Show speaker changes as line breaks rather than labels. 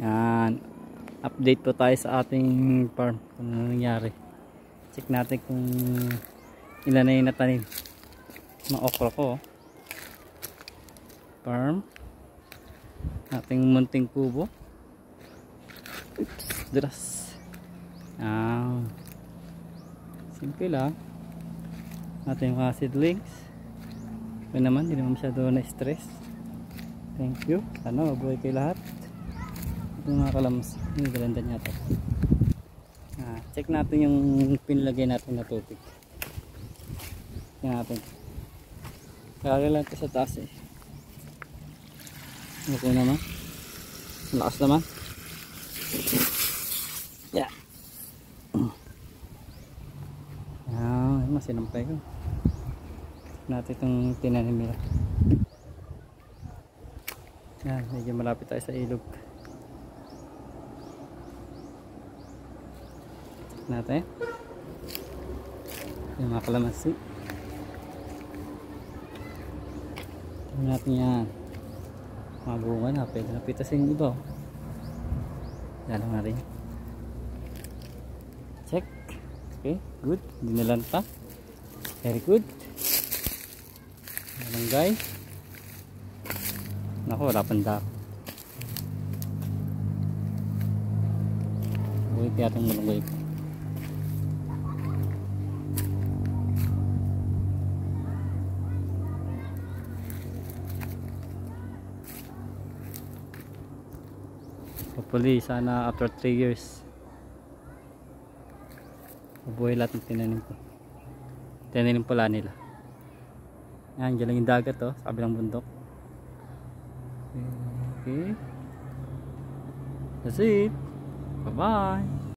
Yan. Update po tayo sa ating farm kung ano nangyari. Check natin kung ilan na yung natanim. Mga okra ko. Farm. Ating munting kubo. Oops, dulas. Simple lang. Ating mga seedlings. Ito naman, hindi naman masyado na-stress. Thank you. Sana mabuhay kayo lahat. Ito mga kalams. Yung galandan niya ito. Check natin yung pinlagay natin na tubig. Check natin. Kaya lang ito sa taas eh. Okay naman. Lakas naman. Yeah. Masinampay ko. Natin itong tinanim nila. Yan, medyo malapit tayo sa ilog. Natin yung mga kalamansi. Tingnan natin yan. Mga bunga na, pwede na pitasin yung iba. Yan lang natin. Check. Okay, good. Dinalan pa. Very good. Yan lang guys. Naku, wala pang dako. Buhay tiyatong malunggay ko. Hopefully, sana after 3 years mabuhay lahat ng tinanim ko. Tinanim pala nila. Yan, dyan lang yung dagat sa kabilang bundok. Okay. That's it. Bye bye.